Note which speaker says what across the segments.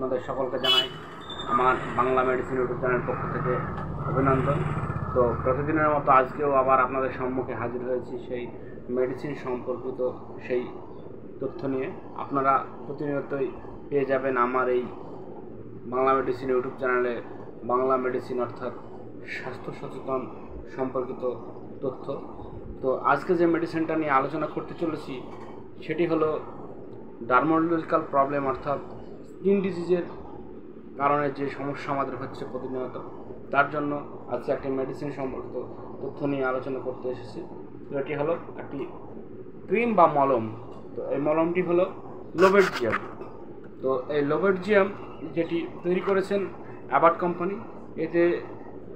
Speaker 1: আপনাদের সকলকে জানাই আমার বাংলা মেডিসিন ইউটিউব চ্যানেল পক্ষ থেকে অভিনন্দন। তো প্রতিদিনের মতো আজকেও আবার আপনাদের সম্মুখে হাজির হয়েছি সেই মেডিসিন সম্পর্কিত সেই তথ্য নিয়ে। আপনারা প্রতিনিয়তই পেয়ে যাবেন আমার এই বাংলা মেডিসিন ইউটিউব চ্যানেলে বাংলা মেডিসিন অর্থাৎ স্বাস্থ্য সচেতন সম্পর্কিত তথ্য। তো আজকে যে মেডিসিনটা নিয়ে আলোচনা করতে চলেছি সেটি হলো ডার্মাটোলজিক্যাল প্রবলেম অর্থাৎ স্কিন ডিজিজের কারণে যে সমস্যা আমাদের হচ্ছে প্রতিনিয়ত, তার জন্য আজকে একটি মেডিসিন সম্পর্কিত তথ্য নিয়ে আলোচনা করতে এসেছি। তো এটি হলো একটি ক্রিম বা মলম। তো এই মলমটি হলো লোবেটজিয়াম। তো এই লোবেটজিয়াম যেটি তৈরি করেছেন অ্যাবাট কোম্পানি, এতে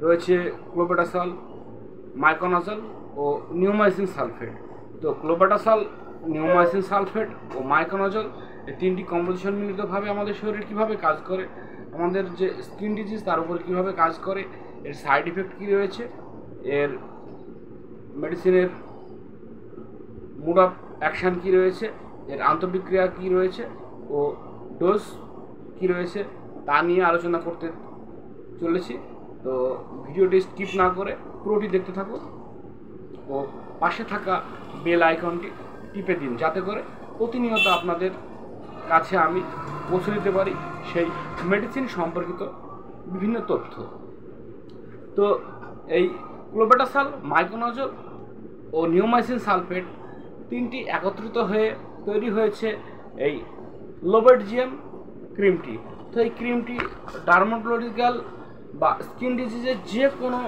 Speaker 1: রয়েছে ক্লোবেটাসল, মাইকোনাজল ও নিওমাইসিন সালফেট। তো ক্লোবেটাসল, নিওমাইসিন সালফেট ও মাইকোনাজল এই তিনটি কম্পোজিশন মিলিতভাবে আমাদের শরীরে কীভাবে কাজ করে, আমাদের যে স্কিন ডিজিজ তার উপরে কীভাবে কাজ করে, এর সাইড ইফেক্ট কী রয়েছে, এর মেডিসিনের মোড অফ অ্যাকশান কী রয়েছে, এর আন্তঃবিক্রিয়া কী রয়েছে ও ডোজ কী রয়েছে তা নিয়ে আলোচনা করতে চলেছি। তো ভিডিওটি স্কিপ না করে পুরোটি দেখতে থাকুন ও পাশে থাকা বেল আইকনটি টিপে দিন, যাতে করে প্রতিনিয়ত আপনাদের কাছে আমি পৌঁছে দিতে পারি সেই মেডিসিন সম্পর্কিত বিভিন্ন তথ্য। তো এই ক্লোবেটাসল, মাইকোনাজল ও নিওমাইসিন সালফেট তিনটি একত্রিত হয়ে তৈরি হয়েছে এই লোবেটজিয়াম ক্রিমটি। তো এই ক্রিমটি ডার্মাটোলজিক্যাল বা স্কিন ডিজিজের যে কোনো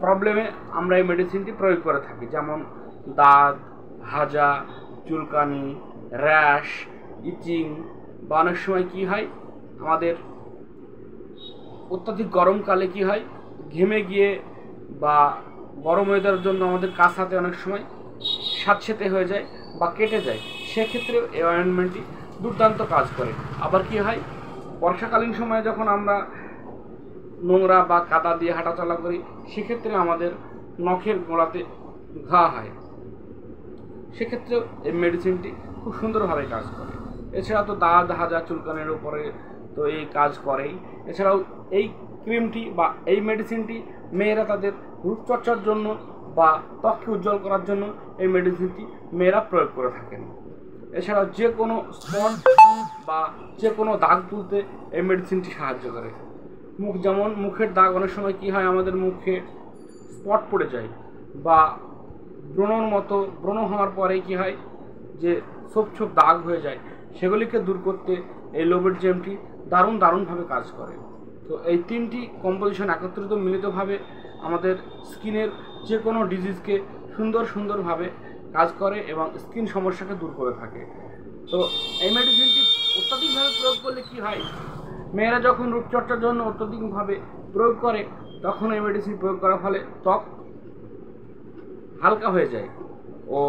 Speaker 1: প্রবলেমে আমরা এই মেডিসিনটি প্রয়োগ করে থাকি, যেমন দাগ, হাজা, চুলকানি, র্যাশ, ইচিং, বা অনেক সময় কী হয় আমাদের অত্যাধিক গরমকালে কী হয় ঘেমে গিয়ে বা গরম ওয়েদারের জন্য আমাদের কাশাতে অনেক সময় স্যাঁতসেঁতে হয়ে যায় বা কেটে যায়, সেক্ষেত্রেও এই অয়েন্টমেন্টটি দুর্দান্ত কাজ করে। আবার কী হয় বর্ষাকালীন সময়ে যখন আমরা নোংরা বা কাদা দিয়ে হাঁটাচলা করি, সেক্ষেত্রে আমাদের নখের গোড়াতে ঘা হয়, সেক্ষেত্রেও এই মেডিসিনটি খুব সুন্দরভাবে কাজ করে। এছাড়া তো দাগ, হাজা, চুলকানির উপরে তো এই কাজ করেই। এছাড়াও এই ক্রিমটি বা এই মেডিসিনটি মেয়েরা তাদের রূপচর্চার জন্য বা ত্বককে উজ্জ্বল করার জন্য এই মেডিসিনটি মেয়েরা প্রয়োগ করে থাকেন। এছাড়াও যে কোনো স্পট বা যে কোনো দাগ তুলতে এই মেডিসিনটি সাহায্য করে। যেমন মুখের দাগ, অনেক সময় কী হয় আমাদের মুখে স্পট পড়ে যায় বা ব্রণর মতো, ব্রণ হওয়ার পরে কী হয় যে ছোপ ছোপ দাগ হয়ে যায়, সেগুলিকে দূর করতে এই লোবেটজিয়ামটি দারুণভাবে কাজ করে। তো এই তিনটি কম্পোজিশন একত্রিত মিলিতভাবে আমাদের স্কিনের যে কোনো ডিজিজকে সুন্দরভাবে কাজ করে এবং স্কিন সমস্যাকে দূর করে থাকে। তো এই মেডিসিনটি অত্যাধিকভাবে প্রয়োগ করলে কী হয়, মেয়েরা যখন রূপচর্চার জন্য অত্যধিকভাবে প্রয়োগ করে তখন এই মেডিসিন প্রয়োগ করার ফলে ত্বক হালকা হয়ে যায় ও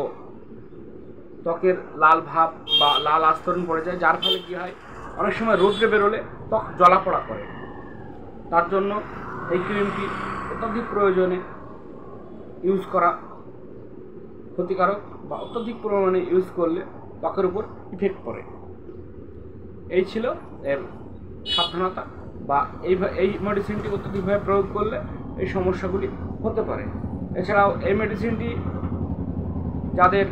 Speaker 1: ত্বকের লাল ভাব বা লাল আস্তরণ পড়ে যায়, যার ফলে কী হয় অনেক সময় রোদ্রে বেরোলে ত্বক জ্বলাপোড়া করে। তার জন্য এই ক্রিমটি অত্যধিক প্রয়োজনে ইউজ করা ক্ষতিকারক বা অত্যধিক পরিমাণে ইউজ করলে ত্বকের উপর ইফেক্ট পড়ে। এই ছিল এর সাবধানতা, বা এই মেডিসিনটি অত্যধিকভাবে প্রয়োগ করলে এই সমস্যাগুলি হতে পারে। এছাড়াও এই মেডিসিনটি যাদের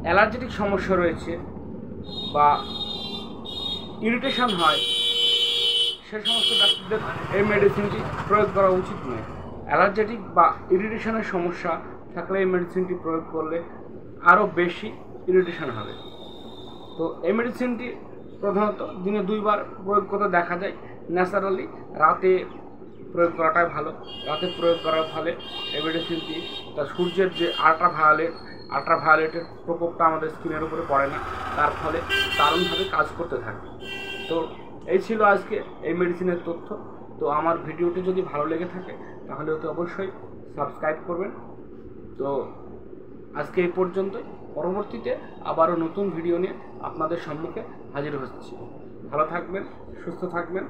Speaker 1: অ্যালার্জেটিক সমস্যা রয়েছে বা ইরিটেশন হয়, সে সমস্ত ব্যক্তিদের এই মেডিসিনটি প্রয়োগ করা উচিত নয়। অ্যালার্জেটিক বা ইরিটেশনের সমস্যা থাকলে এই মেডিসিনটি প্রয়োগ করলে আরও বেশি ইরিটেশন হবে। তো এই মেডিসিনটি প্রধানত দিনে 2 বার প্রয়োগ করতে দেখা যায়। ন্যাচারালি রাতে প্রয়োগ করাটাই ভালো। রাতে প্রয়োগ করার ফলে এই মেডিসিনটি তার সূর্যের যে আল্ট্রাভায়োলেটের প্রকোপটা আমাদের স্কিনের উপরে পড়ে না, তার ফলে দারুণভাবে কাজ করতে থাকে। তো এই ছিল আজকে এই মেডিসিনের তথ্য। তো আমার ভিডিওটি যদি ভালো লেগে থাকে তাহলে তো অবশ্যই সাবস্ক্রাইব করবেন। তো আজকে এই পর্যন্তই। পরবর্তীতে আবারও নতুন ভিডিও নিয়ে আপনাদের সম্মুখে হাজির হচ্ছি। ভালো থাকবেন, সুস্থ থাকবেন।